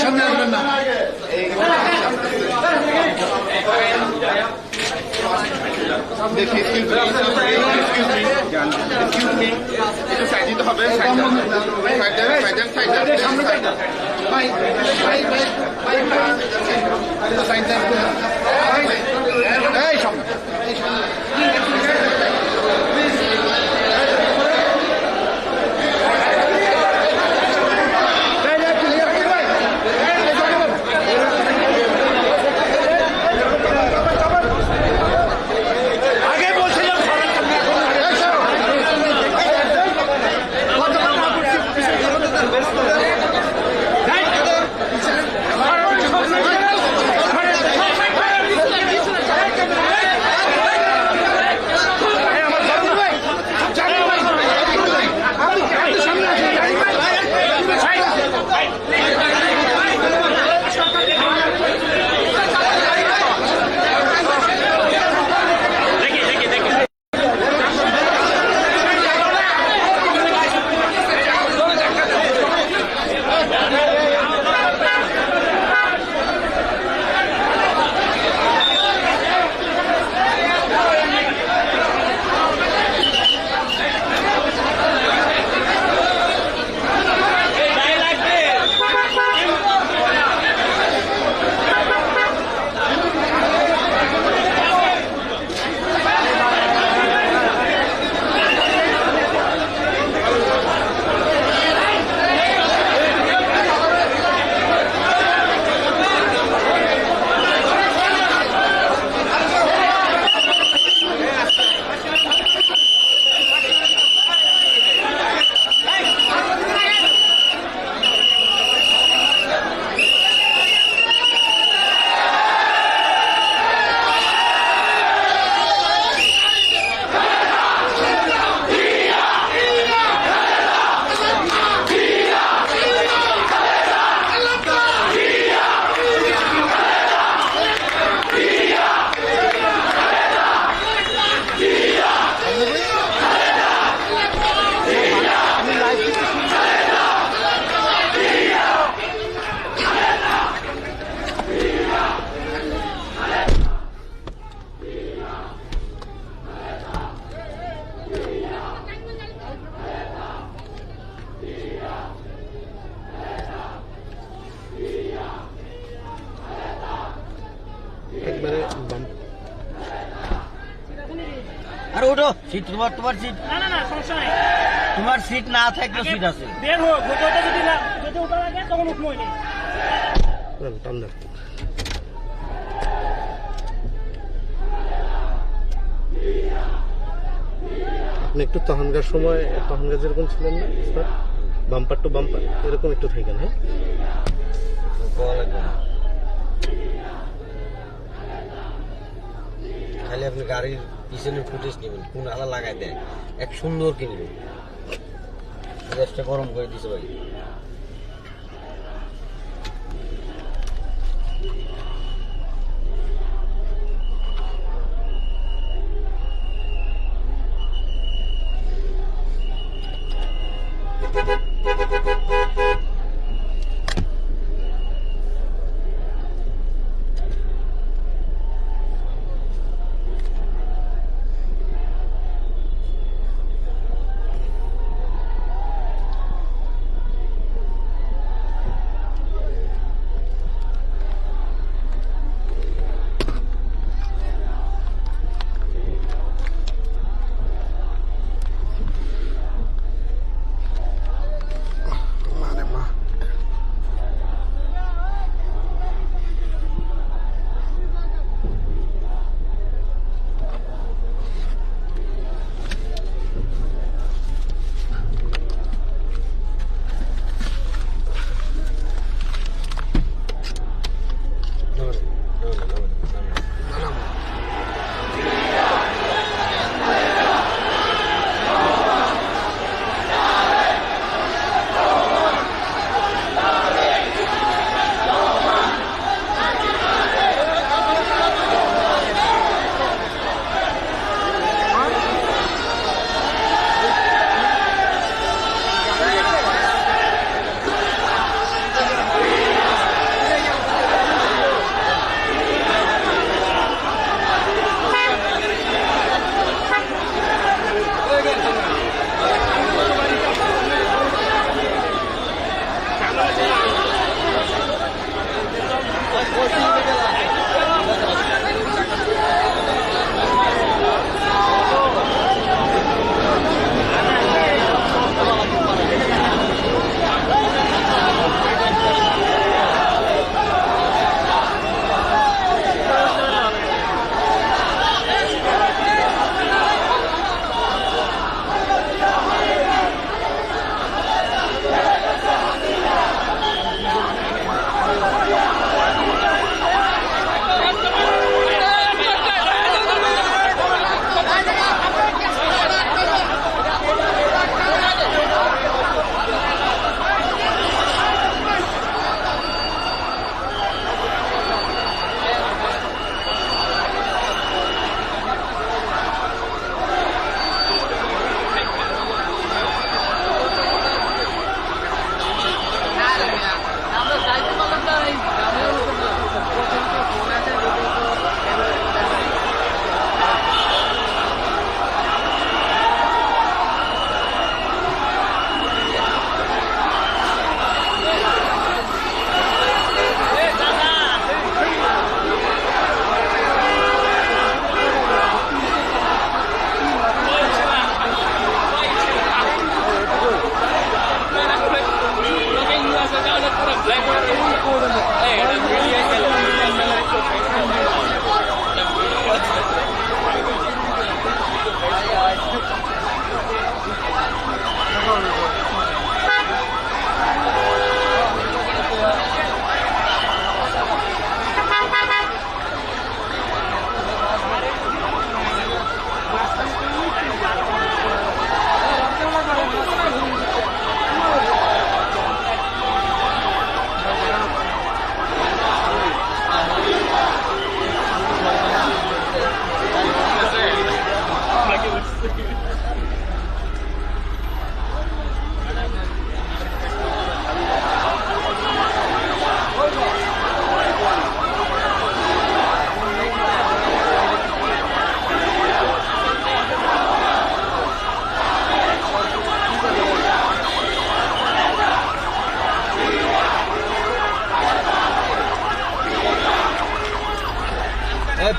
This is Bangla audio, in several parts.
সামনে আসবেন না। দেখি আরে ওঠো, সিট তোমার, তোমার সিট। না না না, সমস্যা নাই। তোমার সিট না থাকলেও সিট আছে। বের হোক, ওটা যদি না, যদি ওটা লাগে তখন উঠবোই না। আপনি একটু তখনকার সময়, তখনকার যেরকম ছিলেন না স্যার, বাম্পার টু বাম্পার এরকম একটু থাকেন। হ্যাঁ, খালি আপনি গাড়ির পিছনে ফুটেজ নেবেন, কোন আলা লাগাই দেন, এক সুন্দর কিনবেন। গ্যাসটা গরম করে দিছে ভাই।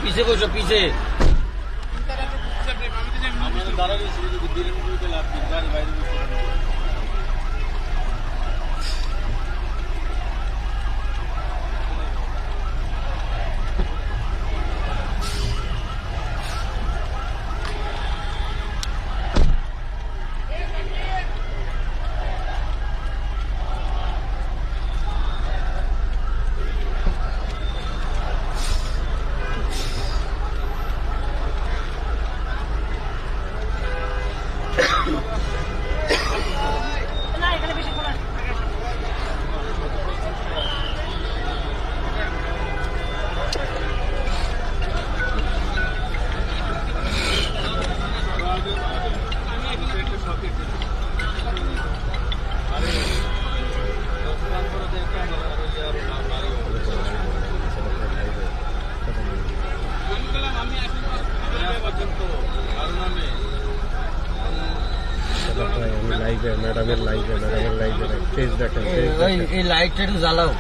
पीछे बसो पीछे না এখানে বেশি খোলা লাইভে ম্যাডামের লাইভে ফেস দেখেন এই লাইটটা একটু জ্বালাও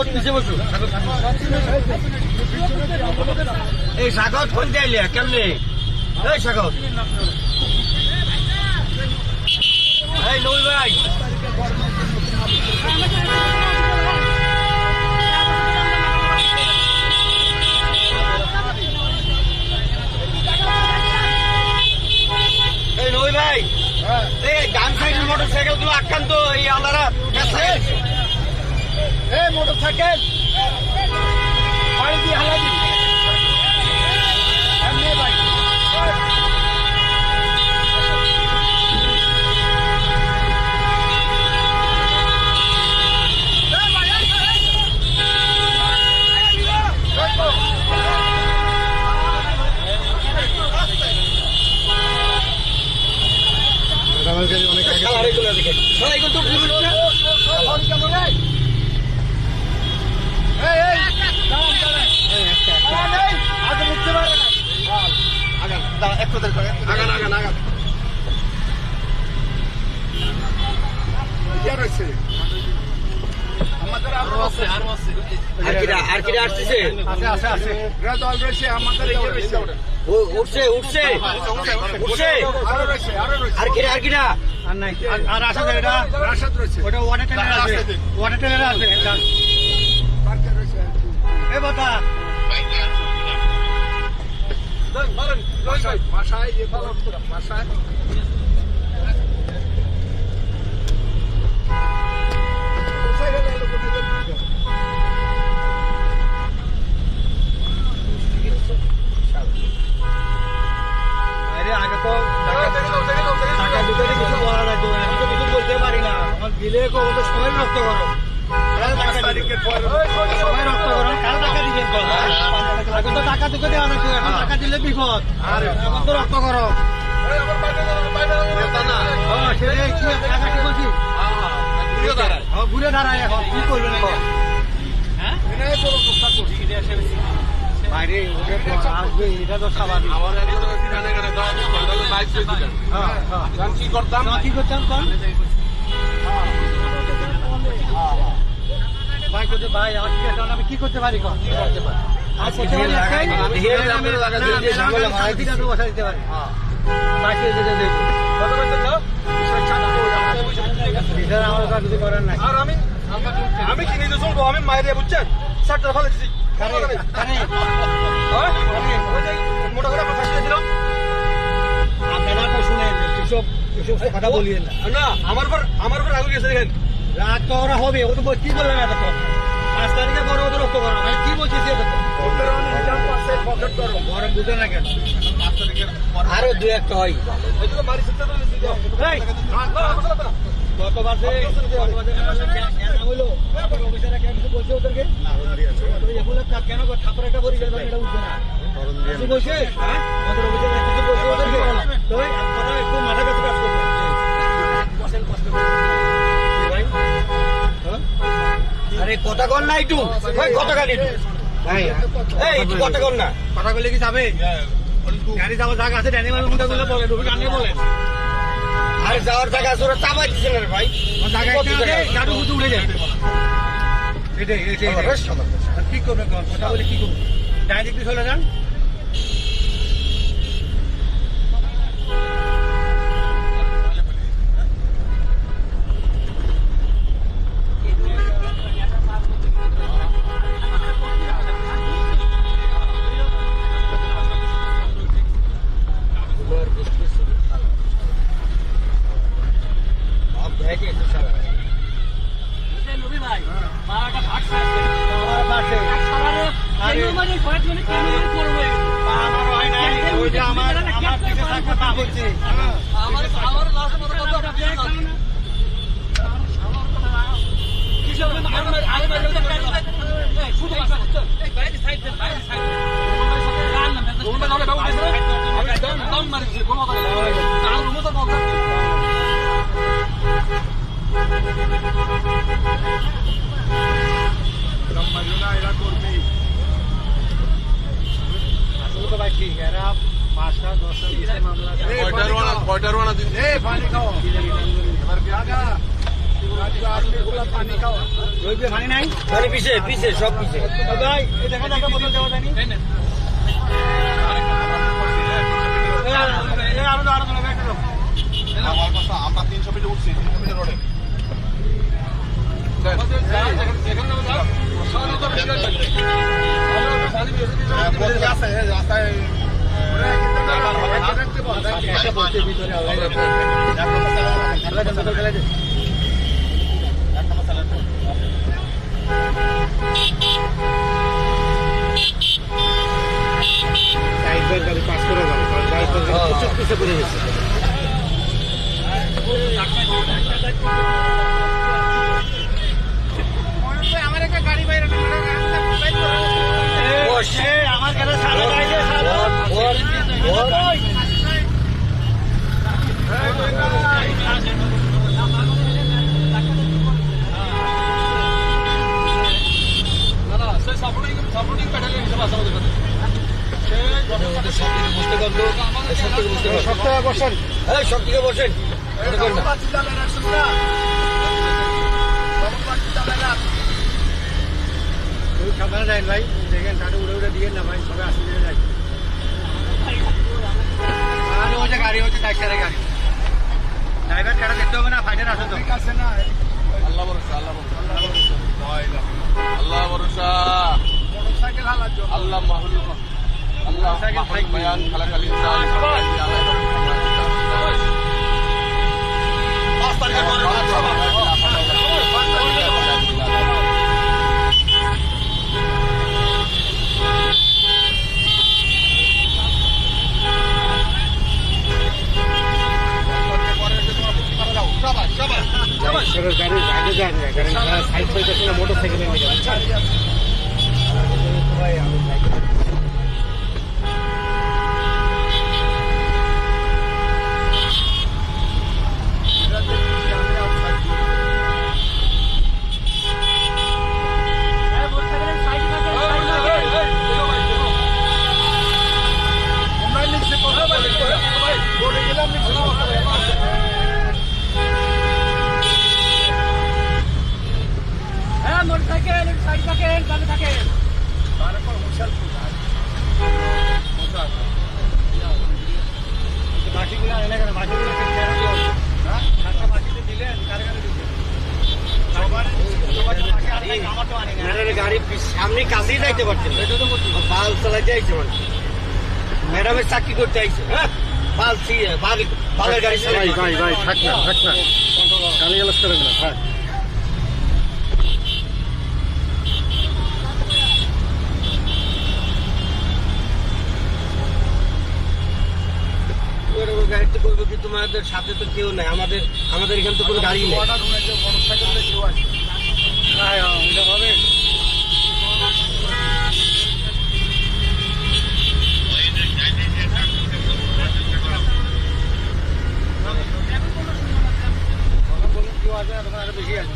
সাগর নিচে বসু এই সাগর কোন যাইলে কেমনে এই সাগর এই নই ভাই এই নই ভাই এই ডান সাইডের মোটরসাইকেল গুলো আটকান তো এই আলাদা এই মোটরসাইকেল অনেক আগে সবাই কিন্তু আর কিরা আসতেছে উঠছে উঠছে উঠছে আর কিরা আর আসা যায় এটা ওটা ওয়াটার ট্যাঙ্কার আছে ওয়াটার ট্যাঙ্কার আছে এ বাতা আগে তো টাকা দুটো কিছু বলা লাগতো এখন তো কিছু বলতে পারি না আমার দিলে সবাই রক্ত করো সবাই রক্ত করো কারো টাকা দিবেন তো আগে তো টাকা দুটো দেওয়া লাগতো এখন টাকা দিলে বিপদ এখন তো রক্ত করো সেটাই কি টাকা কি বলছি ঘুরে দাঁড়ায় এখন কি করবেন বাইরে আসবে এটা তো স্বাভাবিক কি করতাম ভাই করতে ভাই আমি কি করতে পারি বসা দিতে পারি আমার কিছু করার নাই আমি কি নিজে চলবো আমি মায়ের বুঝছেন সারটা ভালো দিচ্ছি মোটা করে আমার ফাঁসিয়ে দিলাম আপনারা তো শুনেন এসব কথা বলিয়েন না আমার পর আগে গেছে দেখেন রাত তো ওরা হবে ও তো কি বললেন এত 5 তারিখে বড় ওদের রক্ত করো আমি কি বলছি এত বড় বুঝে না কেন 5 তারিখের আরো দু একটা হয় মারি চিন্তা গত বাসে হলো অফিসাররা কেন কিছু বলছে ওদেরকে কেন ঠাকুর একটা পরিচয় এটা উঠবে না কিছু বলছে আমাদের অফিসাররা কিছু বলছে ওদেরকে তো একটু মাথা কাছে কাজ করবে আরে কথা কর না একটু কথা কান একটু এই একটু কথা কর না কথা বলে কি যাবে গাড়ি যাওয়ার জায়গা আছে ড্যানি মাল মুন্ডা গুলো বলে ঢুকে কানে বলেন আরে যাওয়ার জায়গা আছে ওরা চাপাই দিচ্ছে না রে ভাই গাড়ি উঠে উঠে যায় এটাই কি করবেন কথা বলে কি করবেন ডাইরেক্ট চলে যান পানি নাই মানে পিছে পিছে সব পিছে ভাই এই দেখেন একটা বোতল দেওয়া যায়নি আমরা 300 মিটার উঠছি 300 মিটার রোডে গাড়ি পাস করে যাবে কারণ গাড়ি প্রচুর পিছিয়ে পড়ে গেছে আমার কাছে সারা গাইছে সারা সপ্তাহে বসেন সব দিকে বসেন সাবধানে যাই ভাই দেখেন গাড়ি উড়ে উড়ে দিয়ে না ভাই সবাই আসলে যাই ওই যে গাড়ি হচ্ছে টাইসারের গাড়ি ড্রাইভার কাটা দেখতে হবে না ফাইটার আসো তো আল্লাহ ভরসা আল্লাহ ভরসা আল্লাহ ভরসা মোটরসাইকেল হালার জন্য আল্লাহ মাহুল আল্লাহ মাহুল বয়ান খালাকাল ইনসান পাঁচ তারিখের পরে গাড়ি আগে যায় না কারণ সাইড পাইতেছে না মোটর সাইকেলে নিয়ে যাবে মোটরসাইকেল সাইড থাকেন কানে থাকেন বাকিগুলো এনে কেন বাকিগুলো বাকিতে দিলেন কারে কারে দিলেন গাড়ি সামনে কাছেই যাইতে পারছেন বাল চালাইতে আইছে মানে ম্যাডামের চাকরি করতে আইছে হ্যাঁ বালের গাড়ি ভাই ভাই ভাই থাক না গালি গালাজ করেন না থাক গাড়িতে করবো কি তোমাদের সাথে তো কেউ নাই আমাদের এখানে তো কোনো গাড়ি নেই বেশি আছে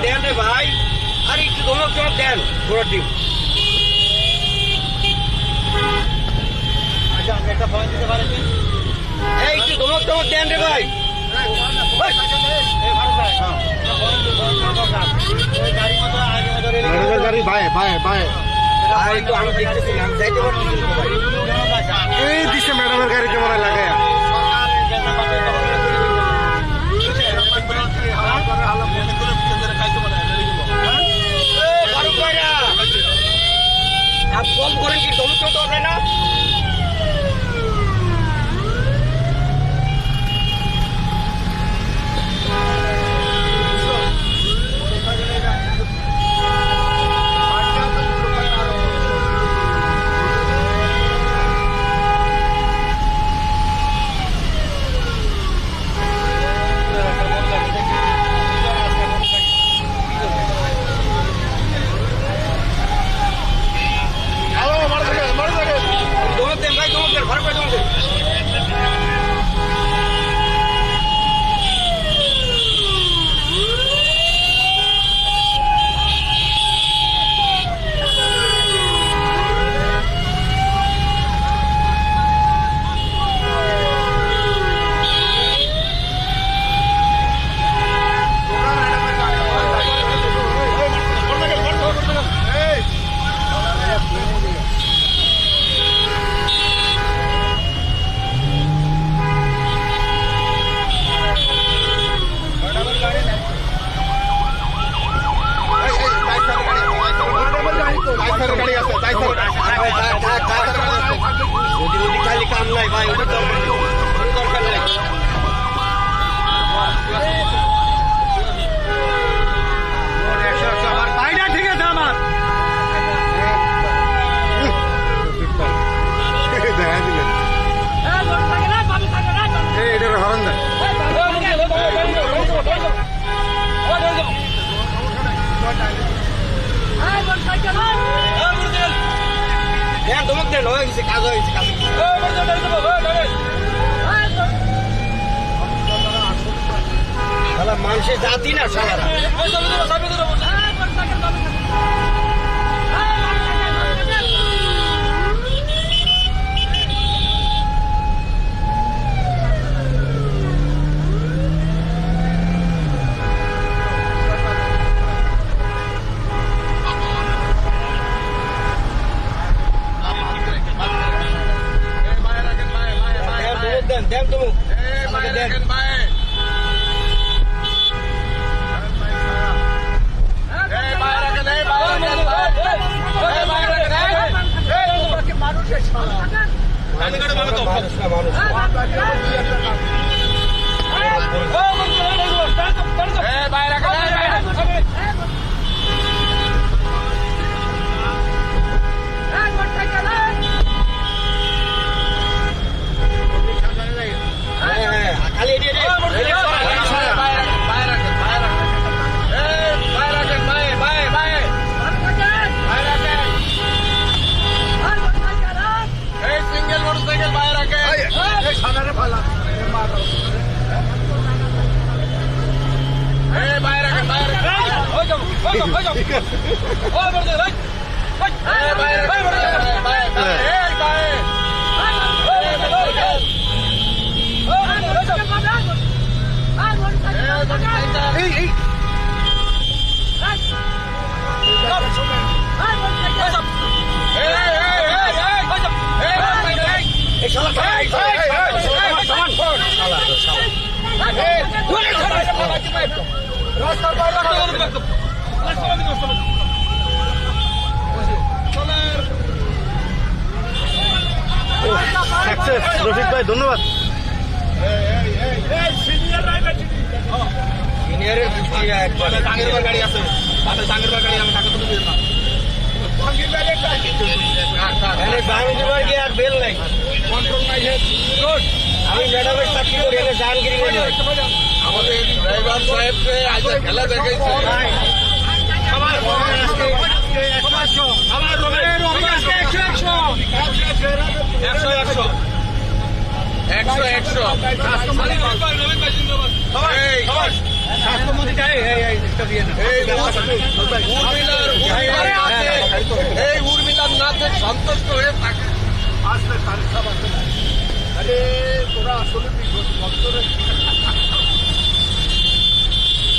দেন রে ভাই আর একটু ধমক চমক দেন ঘোড়ার ডিম আচ্ছা আপনি একটা ফোন দিতে পারেন এই একটু ধমক চমক দেন রে ভাই গাড়ি ভাই ভাই ভাই আর একটু আমি দেখতেছিলাম যাইতে পারছি এই দিছে ম্যাডামের গাড়িতে মনে লাগায় কম করেন কি ধমক চমক দেয় না যদি খালি কাম নাই ভাই, ওটা দরকার নাই। আমার ভাইটা ঠিক আছে আমার। এটার হরণ দেন। হ্যাঁ তোমাক দেন, হয়ে গেছে, কাজ হয়ে গেছে, কাজ হয়ে গেছে। শালা মানুষের জাতি না শালারা। দেন দেন তুমি আমাকে দেন। মানুষ না মানুষ। খালি এটি সিঙ্গেল মোটরসাইকেল বাইরে রাখে। সাকসেস রফিক ভাই, ধন্যবাদ। সিনিয়রের একবার গাড়ি আছে, গাড়ি আমি টাকা তুলে দিলাম। বাহাদুর গিয়ে আর বেল নাই। আমি ম্যাডামের চাকরি করি, এখানে জাহাঙ্গীর আমাদের ড্রাইভার সাহেবকে আজ খেলা দেখাইছে। এই উর্মিলার নাচে সন্তুষ্ট হয়ে থাকে।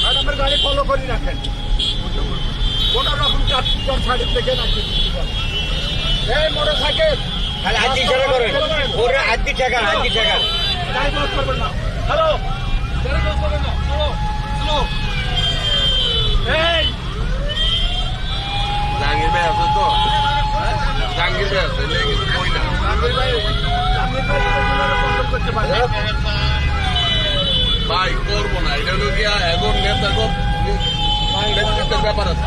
ম্যাডামের গাড়ি ফলো করে রাখেন, কোটা রকম সাইডের থেকে রাখেন। এই মোটর সাইকেল খালি হাতি ছেড়ে করেন, ওর হাতি ঠেকান, হাতি ঠেকান। গাড়ি ক্লোজ করবেন না। হ্যালো, গাড়ি ক্লোজ করবেন না। স্লো এই জাহাঙ্গীর ভাই আছে তো? জাহাঙ্গীর ভাই আছে, লেগে ওই না। জাহাঙ্গীর ভাই কন্ট্রোল করতে পারে। ভাই করবো না, এটা হলো গিয়া এখন নেতা ব্যক্তিত্বের ব্যাপার আছে।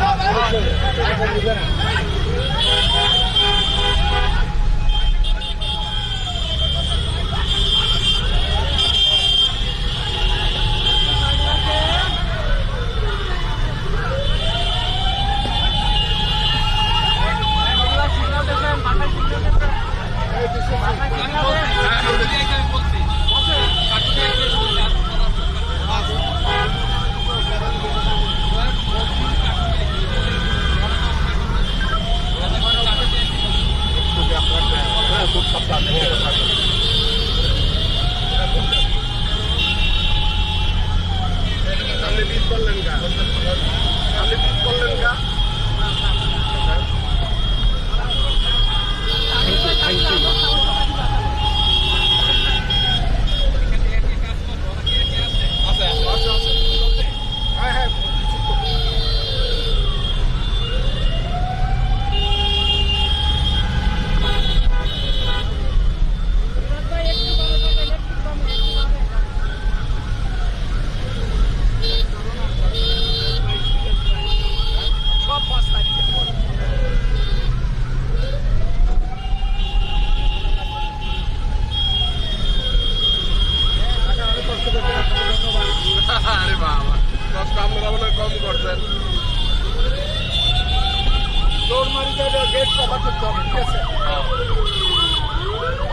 করতে হবে, ঠিক আছে?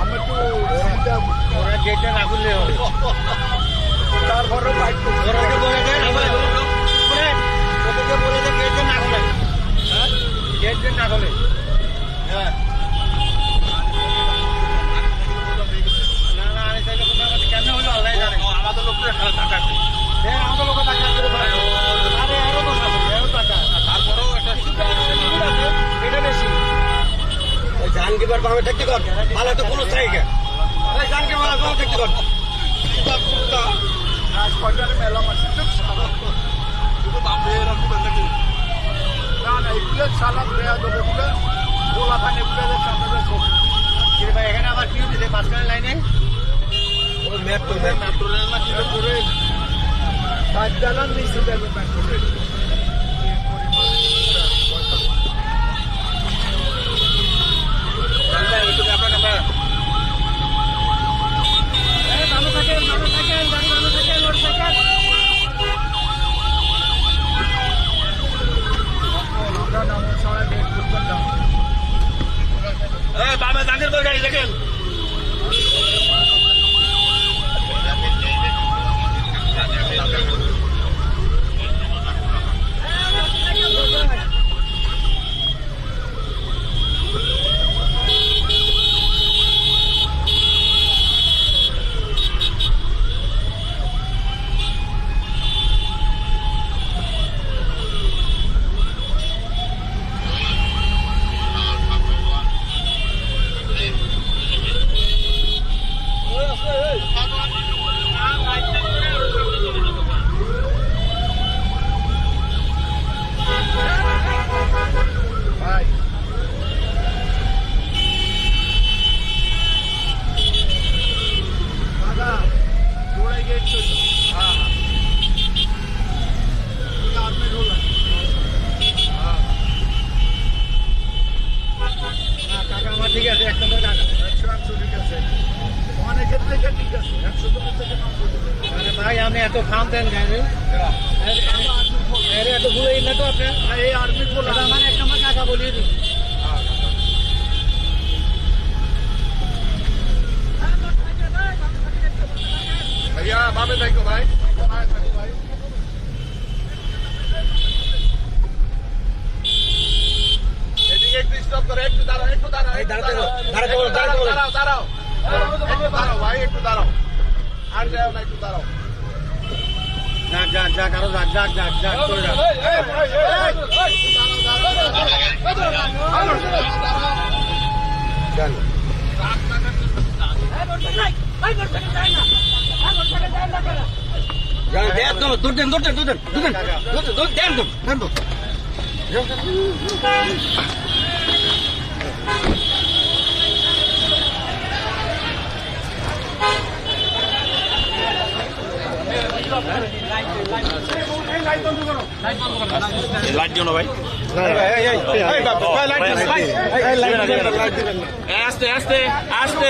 আমি একটু চিন্তা ওরা গেটটা না খুললে হবে। তারপরেও বাইক করতে ওরাকে বলে দেন আমার ওদেরকে বলে দেন গেটটা না খোলে, গেটটা না খোলে। হ্যাঁ না না আমি চাইলে কোথাও কেন হলো আল্লাহ জানে। আমাদের লোকের টাকা আছে। হ্যাঁ আমাদের লোক টাকা করে ভাই। আরে আরো কথা বলবে, আরো টাকা। তারপরেও একটা এটা বেশি। ওই জানকিবার বামে থাকতে কর, ভালো তো কোনো জায়গা। ওই জানকি বামে থাকতে কর। আজ কয়টার মেলা মাসে শুধু বাপে এরকম নাকি না না এগুলো সালাদ দেওয়া দেবে এগুলো গোলা পানি এগুলো সামনে সব কিরে ভাই এখানে আবার কি হচ্ছে মাঝখানে লাইনে? ওই মেট্রো মেট্রো রেল না কি করে কাজ চালান নিচে যাবে মেট্রো রেল বাবা দাঁড়িয়ে বল গাড়ি দেখেন। ভাই দাদা দৌড়াই গেট চলছে হ্যাঁ হ্যাঁ আপনি রোলা হ্যাঁ কাকা আমার ঠিক আছে, 1 নম্বর কাকা। 100 ঠিক আছে অনেকের থেকে ঠিক আছে 100 থেকে 90 আরে ভাই আপনি এত ফার্ম দেন গাড়ি এত ভুলে না তো আপনি? এই আর্মি বলা আমার 1 নম্বর কাকা বলিয়ে দিন। भैया बाबे भाई को भाई भाई এদিকে একটু স্টপ করো একটু দাঁড়াও এই দাঁড়াতে বলো, দাঁড়াতে বলো, দাঁড়াতে বলো। দাঁড়াও একটু দাঁড়াও ভাই একটু দাঁড়াও আর যাও না একটু দাঁড়াও যাক যাক যাক আরো যাক যাক যাক যাক করে যাক। জান জান দেন তো দূর দেন দূর দেন দূর দেন দূর দেন দূর দেন দূর দেন দূর দেন দূর। লাইট দিও না ভাই আস্তে আস্তে আস্তে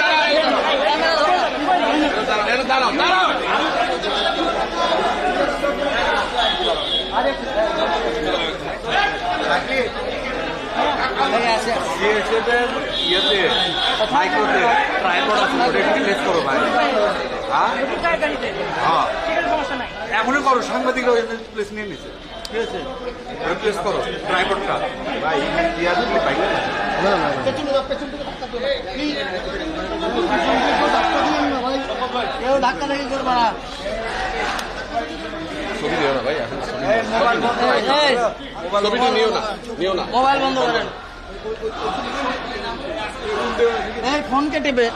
দাঁড়াও CSF এর ইয়েতে মাইক্রোতে ট্রাইপড আছে ওটা একটু রিপ্লেস করো ভাই। হ্যাঁ হ্যাঁ এখনই করো, সাংবাদিকরা রিপ্লেস নিয়ে নিছে, ঠিক আছে রিপ্লেস করো ট্রাইপডটা ভাই। না না কেউ ধাক্কা দেখি করবা না। ছবি দিও না ভাই, এখন ছবিটি নিও না। মোবাইল বন্ধ করেন। এই ফোন কেটেবে।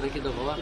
দেখি তো বাবা।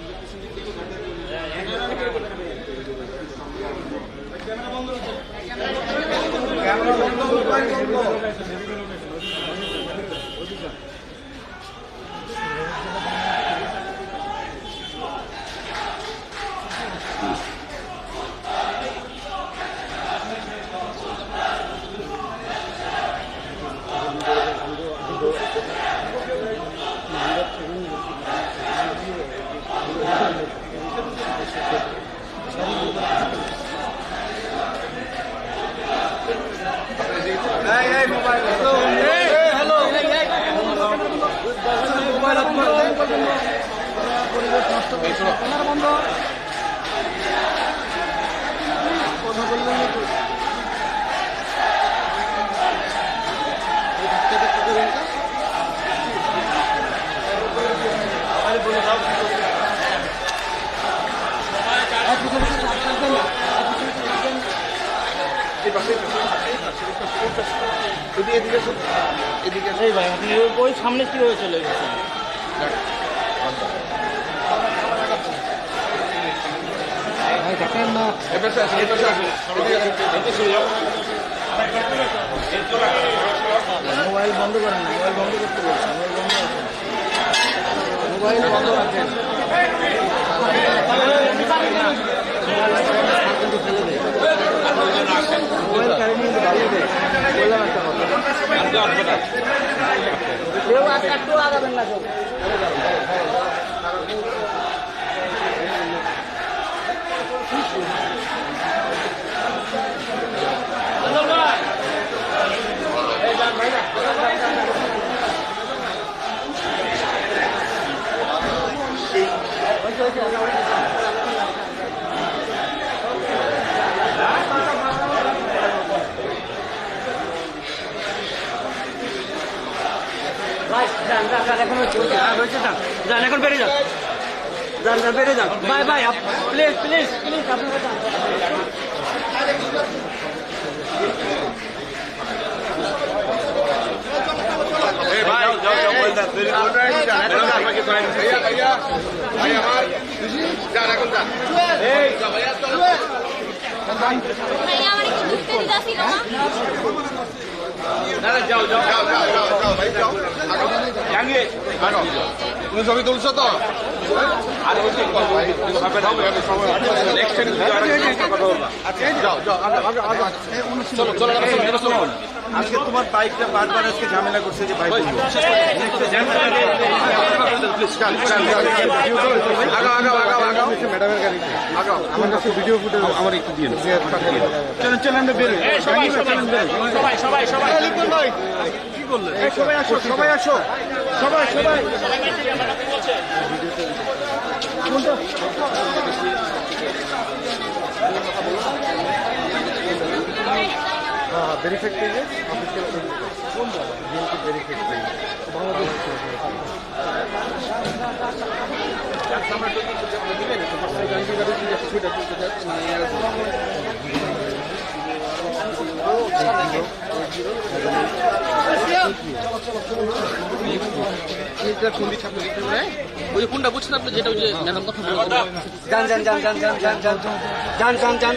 এই ভাই আপনি ওই সামনে কিভাবে চলে গেছেন? মোবাইল বন্ধ করেন না, মোবাইল বন্ধ করতে বলছেন। মোবাইল বন্ধ রাখেন। মোবাইল কারে নিয়ে দাঁড়িয়ে দেয় বললাম একটা কথা। কেউ একটু আগাবেন না কেউ। যান এখন বেরিয়ে যান, যান যান বেরিয়ে যান। Bye bye, please please please আপনারা যান। তুমি ছবি তুলছো তো? আজকে তোমার বাইকটা বারবার আজকে ঝামেলা করছে যে ভাই ম্যাডামের গাড়ি আমার কাছে ভিডিও ফুটেজ আমার একটু দিয়ে চলেন চলেন আমরা বেরোই। কি বললেন? সবাই আসো সবাই আসো সবাই সবাই वेरीफाइड करिए ऑफिशियल कौन बोला बीएनपी वेरीफाइड करिए बांग्लादेश কোনটা বুঝছেন আপনি, যেটা ওই যে ম্যাডাম কথা বললেন? যান যান যান যান যান যান যান যান যান যান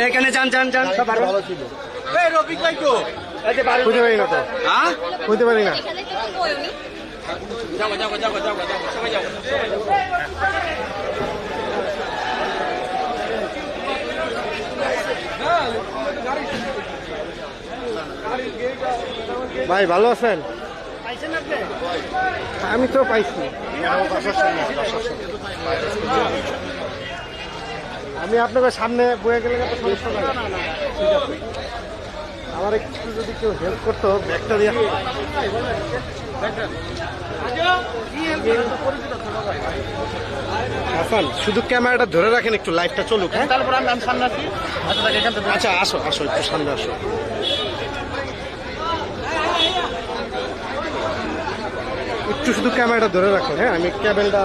এখানে যান যান যান। ভালো ছিল। এই রফিক ভাই তো কইতে পারি না তো, হ্যাঁ কইতে পারি না। যাও যাও যাও যাও যাও সবাই যাও। ভাই ভালো আছেন? আমি তো পাইছি। আমি আপনাদের সামনে বয়ে গেলে তো সমস্যা নাই। আমার একটু যদি কেউ হেল্প করতো ব্যাগটা দিয়ে। হাসান শুধু ক্যামেরাটা ধরে রাখেন, একটু লাইভটা চলুক। হ্যাঁ তারপর আমি সামনে আসি। আচ্ছা আসো আসো, একটু সামনে আসো। একটু শুধু ক্যামেরাটা ধরে রাখো। হ্যাঁ আমি ক্যাবেলটা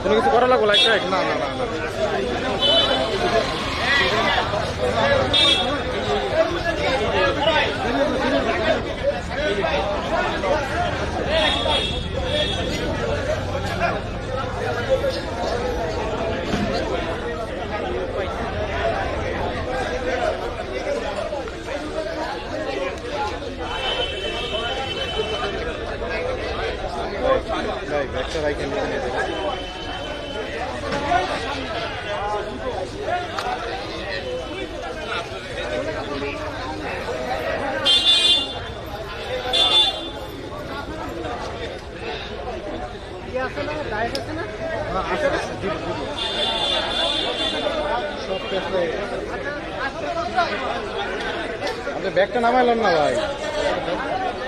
কোনো কিছু করা লাগবো লাইটটা? না না না না। ব্যাগটা রাইখে নিয়ে যাবে। আপনি ব্যাগটা নামাইলেন না ভাই,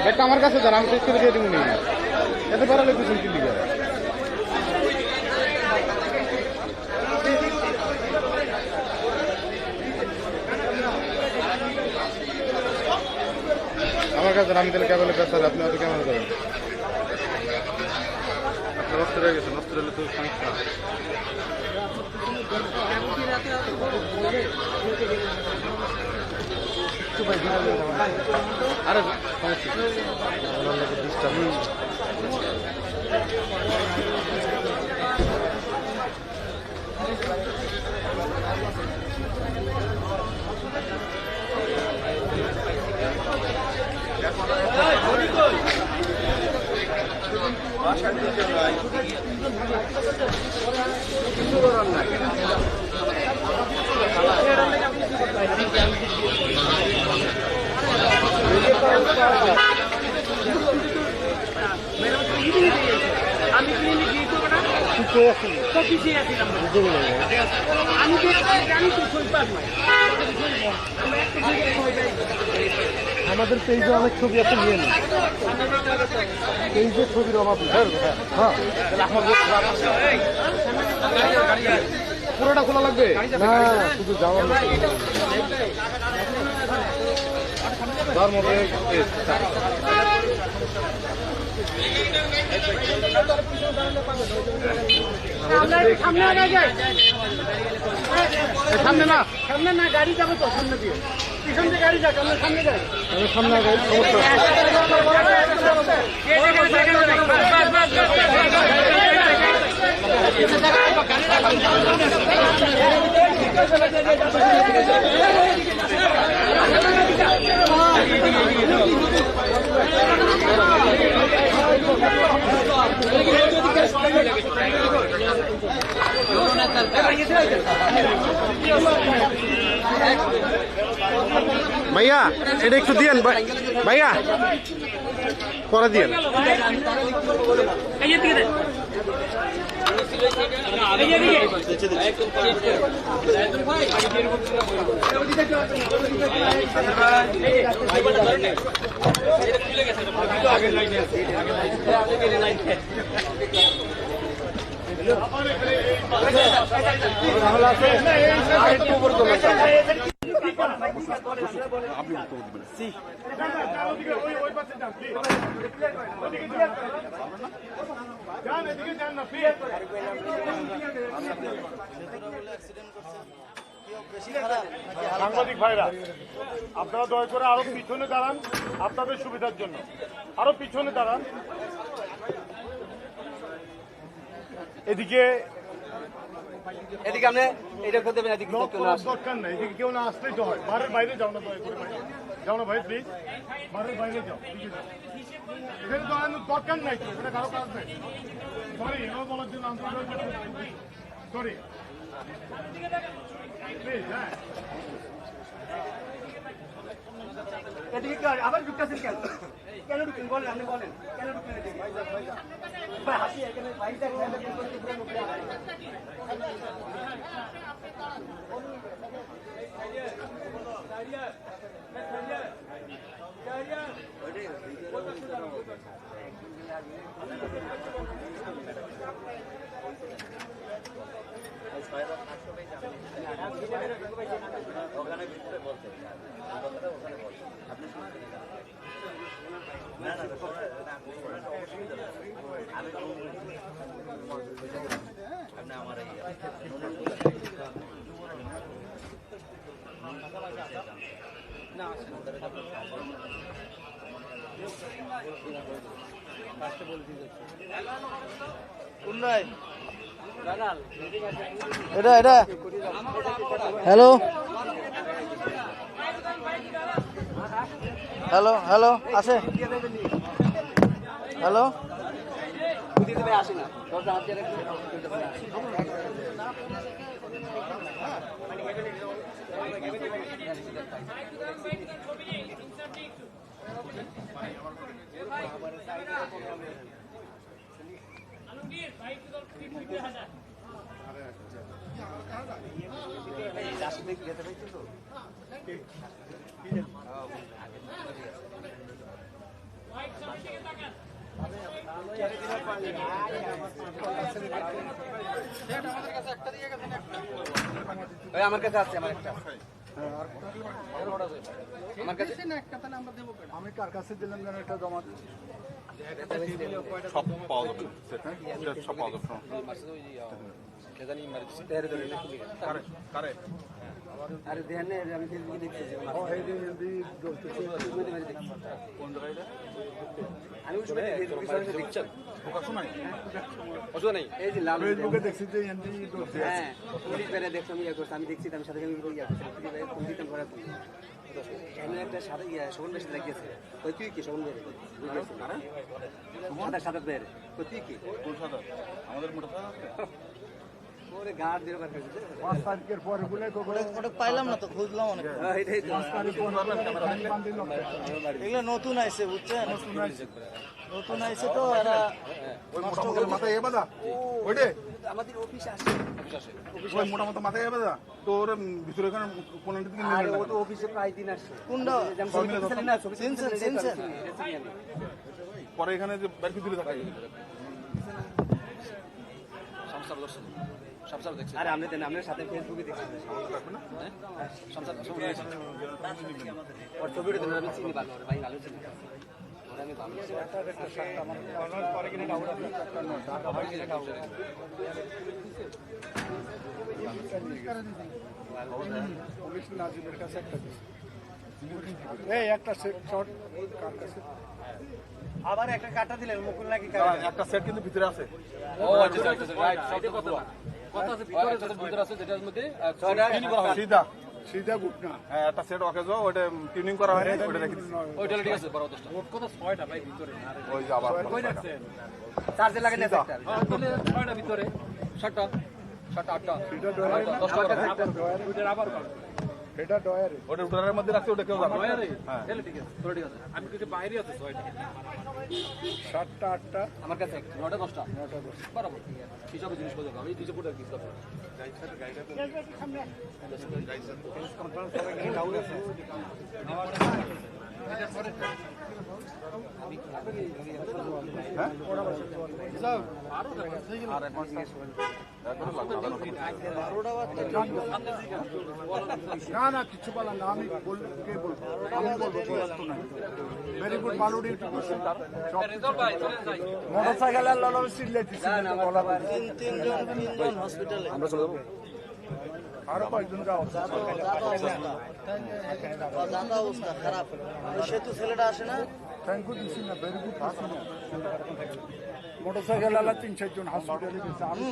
ব্যাগটা আমার কাছে দেন, আমি চেক করে দিয়ে দিব। এত পারা লিখেছেন কি লিখে? আমার কাছে আমি তাহলে কেবল পেশার, আপনি অত কেমন করেন? আপনার নষ্ট হয়ে গেছে, নষ্ট হলে তো সমস্যা। আরে আমাদের পেজে অনেক ছবি আছে, নিয়ে নিন। পেজে ছবির অভাব নেই। হ্যাঁ পুরোটা খোলা লাগবে না, শুধু যাওয়ার তার মধ্যে সামনে না, সামনে না, গাড়ি যাবে তো সামনে দিয়ে, পিছন দিয়ে গাড়ি যাক, আমরা সামনে যাই, আমি সামনে যাই, ভাইয়া এটা একটু দিয়েন ভাইয়া, পরে দিয়েন। সাংবাদিক ভাইরা, আপনারা দয়া করে আরো পিছনে দাঁড়ান, আপনাদের সুবিধার জন্য আরো পিছনে দাঁড়ান। এদিকে এদিকে আপনি এটা করতে দেবেন, এদিকে ব্লক করার দরকার নেই, এদিকে কেউ না আসলেই তো হয়। বাড়ির বাইরে যাও না, দয়া করে বাইরে যাও না ভাই, প্লিজ বাড়ির বাইরে যাও, এখানে দাঁড়ানোর দরকার নাই তো, এখানে কারো কাজ নেই। সরি, এভাবে বলার জন্য সরি প্লিজ। হ্যাঁ এদিকে কি আবার ঢুকতেছেন কেন? কেন ঢুকেন বলেন, আপনি বলেন কেন ঢুকেন এদিকে? ভাই হাসি এখানে বাইরে ওখানে ভিতরে বলতে আপনি না না আমি আপনি আমার এটা এটা হ্যালো হ্যালো হ্যালো আছে হ্যালো আসি না আমার কাছে আছে আমার একটা আমার কাছে আমি কার কাছে দিলাম যেন এটা জমা সব পাওয়া যাবে সব পাওয়া যাবে কারে আরে ধ্যান আমি ফেসবুকে দেখতেছি কোন জায়গায় আমি ফেসবুকে দেখছেন এই যে লাল ফেসবুকে দেখছি যে এনডি হ্যাঁ পুলিশ বেড়ে দেখছি আমি ইয়ে করছি আমি দেখছি আমি সাথে আমি ইয়ে করছি পুলিশ দিতাম ঘরে তুই এমন একটা সাথে ইয়ে শোভন বেশি লাগিয়েছে ওই তুই কি শোভন বেড়ে সাদা সাদা বেড়ে তুই কি কোন সাদা আমাদের মোটা ওরে গাড় দিয়ে বার করেছে 5 তারিখের পরে বলে ওটা পাইলাম না তো খুঁজলাম অনেক এইটাই তো এগুলো নতুন আইছে বুঝছেন নতুন আইছে তো এরা ওই মোটা মোটা মাথায় এ বাদা ওইটে আমাদের অফিসে আসে ওই মোটা মোটা মাথায় এ বাদা তোর ভিতরে এখানে কোন দিকে আর ও তো অফিসে প্রায় দিন আসে কোনটা না সেন্সর পরে এখানে যে বাইরে দিলে থাকে আরে আপনি দেন আপনার সাথে ফেসবুকে দেখছি ওর ছবিটা দেন আমি চিনি ভালো ভাই ভালো চিনি ওরা আমি ভালো পুলিশ নাজিমের কাছে একটা এই একটা শর্ট কার কাছে আবার একটা কাটা দিলেন মুকুল নাকি একটা সেট কিন্তু ভিতরে আছে ও আচ্ছা আচ্ছা রাইট সবটা কথা কথা আছে ভিতরে আছে যেটার মধ্যে সিধা সিধা গুড না হ্যাঁ একটা সেট ওকে যাও ওটা টিউনিং করা হয়নি ওটা রেখে দিছি ওইটা ঠিক আছে বড় দশটা ওর কথা 6টা ভাই ভিতরে ওই যে আবার কই রাখছেন চার্জে লাগে না একটা তাহলে 6টা ভিতরে 7টা 8টা এটা ডয়ারে 10টা ওইটার আবার এটা ডয়ারে ওটা উঠারের মধ্যে রাখছে ওটা কেউ জানে না হ্যাঁ তাহলে ঠিক আছে তোর ঠিক আছে আমি কিছু বাইরে আছে 6টা 7টা 8টা আমার কাছে 9টা 10টা বরাবর হিসাবে জিনিস বলতে আমি কিছু পড়ে কিছু না না কিছু বলার না আমি কে বলবো আমি বলবো ভেরি গুড ভালো ডিউটি করছেন মোটরসাইকেল আর ললার সিট লেটিছি তিনজন হসপিটালে আমরা চলে যাবো আরো কয়েকজন যাও দাদা অবস্থা খারাপ সেতু ছেলেটা আসে না থ্যাংক ইউ দিছি না ভেরি গুড দিছি না মোটরসাইকেল আলা 3-4 জন হসপিটালে গেছে আমি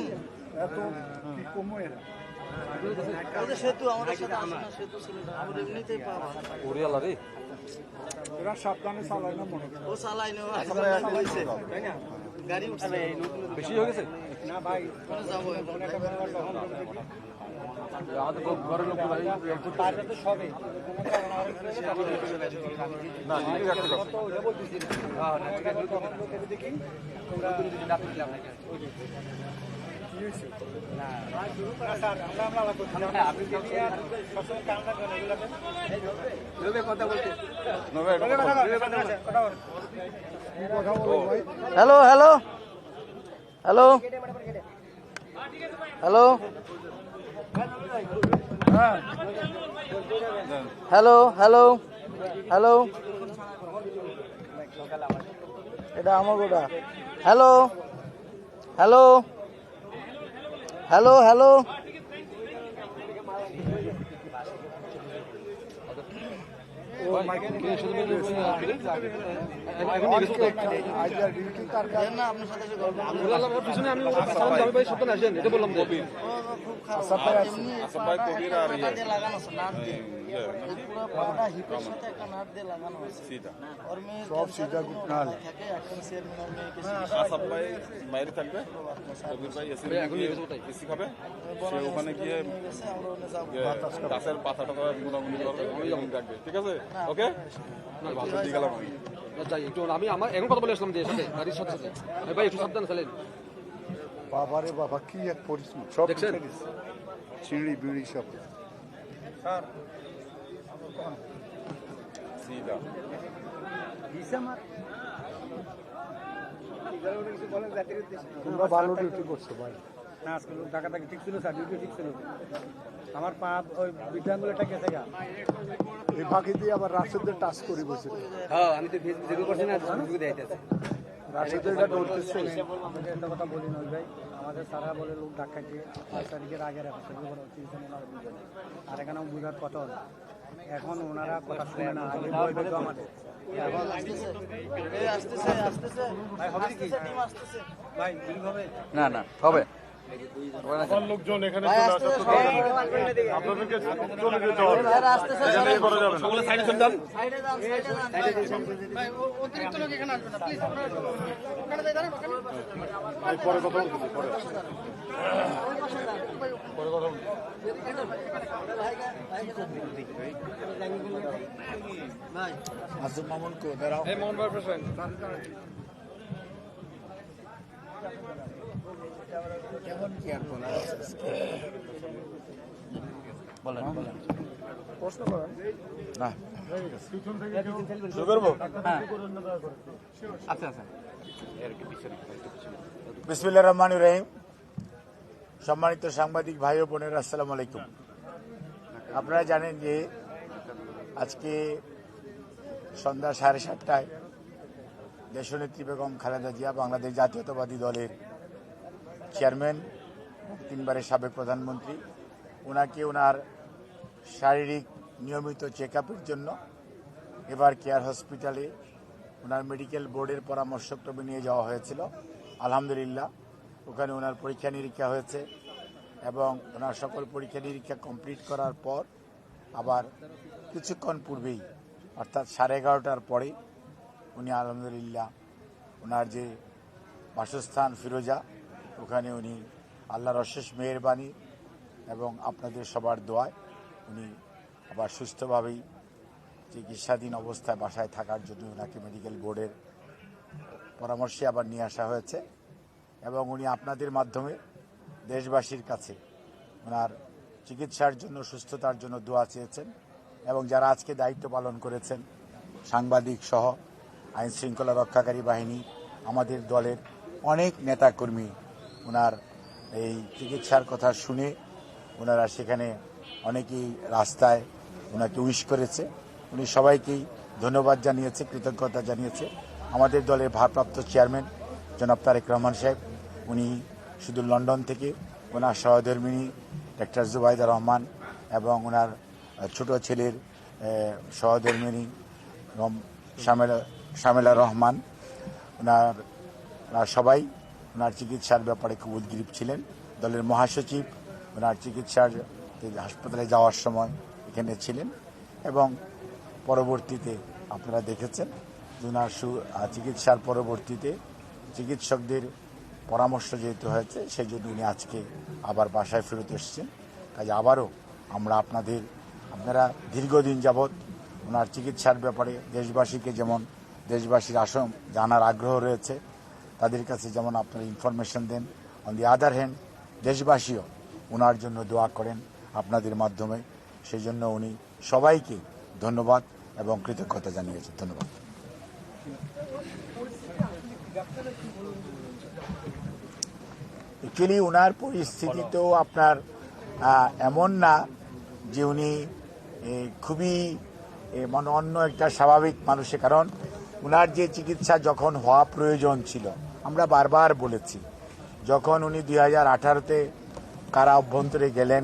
এত কি কমো এরা ওই যে সেতু আমাদের সাথে আসে না সেতু ছেলেটা আমরা এমনিতেই পাওয়া ওরিয়ালা রে এরা সাবধানে চালায় না মনে ও চালাই না হয়েছে গাড়ি উঠছে বেশি হয়ে গেছে না ভাই যাবো আমাদের ঘরের লোক তারটা তো সবে না ঠিক আছে তো ওটা বলতেছি দেখি তোমরা না স্যার আমরা আলাদা করছি না আপনি সবসময় কাম রাখবেন এগুলোতে কথা বলতে hello hello hello hello hello hello hello এটা আমার গোটা হ্যালো হ্যালো হ্যালো হ্যালো পিছনে আমি ভাই সত্য আসেন এটা বললাম সব সিধা গুটনাল আসাদ ভাই বাইরে থাকবে কবির ভাই এসি খাবে সে ওখানে গিয়ে গাছের পাতা টাতা গুণাগুণি করবে রাখবে ঠিক আছে ওকে দিয়ে গেলাম আমি যাই একটু আমি আমার এখন কথা বলে আসলাম যে সাথে গাড়ির সাথে সাথে ভাই একটু সাবধান ছিলেন বাবারে বাবা কি এক পরিশ্রম সব দেখছেন? চিড়ি বিড়ি সব সিধা তোমরা ভালো ডিউটি করছো ভাই না আজকে টাকাটা ঠিক ছিল স্যার ডিউটি ঠিক ছিল আমার পা ওই বিদ্যাঙ্গুলটা গেছে গা এই ফাঁকি দিয়ে আবার রাশেদের টাচ করি বসে হ্যাঁ আমি তো ভিডিও করছি না ফেসবুকে দেখাইতেছে রাশেদের এটা ধরতেছে আমাদের একটা কথা বলি নয় ভাই আমাদের সারা বলে লোক ধাক্কা দিয়ে 5 তারিখের আগে আর এখানে বুঝার কথা হলো এখন ওনারা কথা শুনে না আগে বলবে তো আমাদের ভাই হবে কি ভাই কি হবে না না হবে আমার লোকজন এখানে চলে আসা তো আপনাদেরকে চলে যেতে হবে এখানে ইয়ে করা যাবে না সকলে সাইডে চলে যান ভাই, পরে কথা বলতেছি পরে পরে কথা বলতেছি আসুন মামুন কো দাঁড়াও এই মোহন ভাই প্রেসিডেন্ট প্রশ্ন করেন না পিছন থেকে কেউ শুরু করবো আচ্ছা আচ্ছা বিসমিল্লাহির রহমানির রহিম। সম্মানিত সাংবাদিক ভাই ও বোনেরা, আসসালামু আলাইকুম। আপনারা জানেন যে আজকে সন্ধ্যা 7:30টায় দেশনেত্রী বেগম খালেদা জিয়া বাংলাদেশ জাতীয়তাবাদী দলের চেয়ারম্যান, 3বারের সাবেক প্রধানমন্ত্রী, ওনাকে ওনার শারীরিক নিয়মিত চেক আপের জন্য এবার কেয়ার হসপিটালে ওনার মেডিকেল বোর্ডের পরামর্শক্রমে নিয়ে যাওয়া হয়েছিল। আলহামদুলিল্লাহ ওখানে ওনার পরীক্ষা নিরীক্ষা হয়েছে এবং ওনার সকল পরীক্ষা নিরীক্ষা কমপ্লিট করার পর আবার কিছুক্ষণ পূর্বেই অর্থাৎ 11:30টার পরে উনি আলহামদুলিল্লাহ ওনার যে বাসস্থান ফিরোজা, ওখানে উনি আল্লাহর অশেষ মেহেরবানি এবং আপনাদের সবার দোয়ায় উনি আবার সুস্থভাবেই চিকিৎসাধীন অবস্থায় বাসায় থাকার জন্য ওনাকে মেডিকেল বোর্ডের পরামর্শে আবার নিয়ে আসা হয়েছে এবং উনি আপনাদের মাধ্যমে দেশবাসীর কাছে ওনার চিকিৎসার জন্য, সুস্থতার জন্য দোয়া চেয়েছেন এবং যারা আজকে দায়িত্ব পালন করেছেন, সাংবাদিক সহ আইন শৃঙ্খলা রক্ষাকারী বাহিনী, আমাদের দলের অনেক নেতাকর্মী ওনার এই চিকিৎসার কথা শুনে ওনারা সেখানে অনেকেই রাস্তায় ওনাকে উইশ করেছে। উনি সবাইকেই ধন্যবাদ জানিয়েছে, কৃতজ্ঞতা জানিয়েছে। আমাদের দলের ভারপ্রাপ্ত চেয়ারম্যান জনাব তারেক রহমান সাহেব, উনি শুধু লন্ডন থেকে ওনার সহধর্মিণী ডাক্তার জুবাইদা রহমান এবং ওনার ছোট ছেলের সহধর্মিণী শামেলা রহমান, ওনারা সবাই ওনার চিকিৎসার ব্যাপারে খুব উদ্গ্রীব ছিলেন। দলের মহাসচিব ওনার চিকিৎসার হাসপাতালে যাওয়ার সময় এখানে ছিলেন এবং পরবর্তীতে আপনারা দেখেছেন ওনার চিকিৎসার পরবর্তীতে চিকিৎসকদের পরামর্শ যেহেতু হয়েছে সেই জন্য উনি আজকে আবার বাসায় ফেরত এসেছেন। কাজে আবারও আমরা আপনারা দীর্ঘদিন যাবৎ ওনার চিকিৎসার ব্যাপারে দেশবাসীকে যেমন দেশবাসীর জানার আগ্রহ রয়েছে, তাদের কাছে যেমন আপনারা ইনফরমেশন দেন, অন দি আদার হ্যান্ড দেশবাসীও ওনার জন্য দোয়া করেন আপনাদের মাধ্যমে। সেই জন্য উনি সবাইকে ধন্যবাদ এবং কৃতজ্ঞতা জানিয়েছেন। ধন্যবাদ। অ্যাকচুয়ালি ওনার পরিস্থিতি তো আপনার এমন না যে উনি খুবই মানে অন্য একটা স্বাভাবিক মানুষের, কারণ ওনার যে চিকিৎসা যখন হওয়া প্রয়োজন ছিল, আমরা বারবার বলেছি, যখন উনি 2018-তে কারা অভ্যন্তরে গেলেন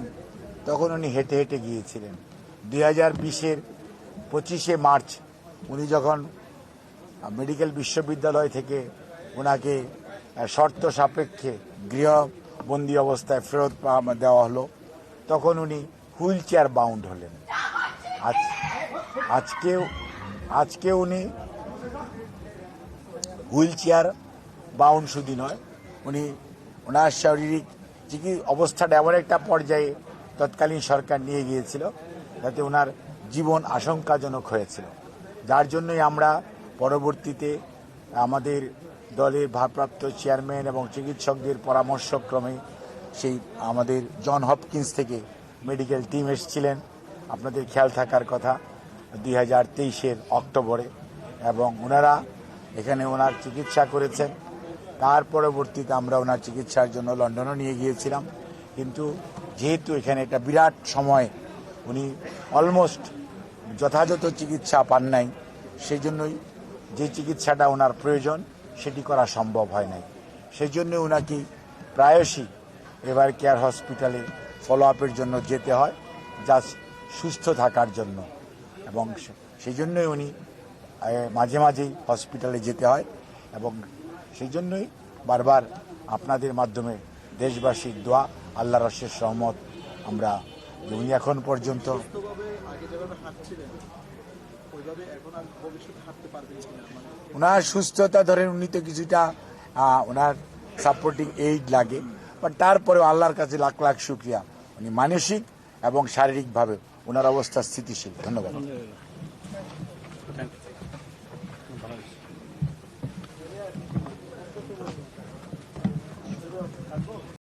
তখন উনি হেঁটে হেঁটে গিয়েছিলেন। 2020-এর 25শে মার্চ উনি যখন মেডিকেল বিশ্ববিদ্যালয় থেকে ওনাকে শর্ত সাপেক্ষে গৃহবন্দী অবস্থায় ফেরত দেওয়া হলো, তখন উনি হুইল চেয়ার বাউন্ড হলেন। আজকে উনি হুইল চেয়ার বাউন্ড শুধু নয়, ওনার শারীরিক অবস্থাটা এমন একটা পর্যায়ে তৎকালীন সরকার নিয়ে গিয়েছিল যাতে ওনার জীবন আশঙ্কাজনক হয়েছিল, যার জন্যই আমরা পরবর্তীতে আমাদের দলের ভারপ্রাপ্ত চেয়ারম্যান এবং চিকিৎসকদের পরামর্শক্রমে সেই আমাদের জন হপকিন্স থেকে মেডিকেল টিম এসেছিলেন, আপনাদের খেয়াল থাকার কথা, 2023-এর অক্টোবরে, এবং ওনারা এখানে ওনার চিকিৎসা করেছেন। তার পরবর্তীতে আমরা ওনার চিকিৎসার জন্য লন্ডনও নিয়ে গিয়েছিলাম, কিন্তু যেহেতু এখানে একটা বিরাট সময় উনি অলমোস্ট যথাযথ চিকিৎসা পান নাই, সেই জন্যই যে চিকিৎসাটা ওনার প্রয়োজন সেটি করা সম্ভব হয় নাই। সেই জন্য ওনাকে প্রায়শই এভার কেয়ার হসপিটালে ফলো আপের জন্য যেতে হয়, জাস্ট সুস্থ থাকার জন্য, এবং সেই জন্যই উনি মাঝে মাঝেই হসপিটালে যেতে হয়, এবং সেই জন্যই বারবার আপনাদের মাধ্যমে দেশবাসীর দোয়া, আল্লাহর অশেষ রহমত, আমরা উনি এখন পর্যন্ত ওনার সুস্থতা ধরেন, উনি তো কিছুটা ওনার সাপোর্টিং এইড লাগে, বাট তারপরেও আল্লাহর কাছে লাখ লাখ শুকরিয়া, উনি মানসিক এবং শারীরিকভাবে ওনার অবস্থা স্থিতিশীল। ধন্যবাদ।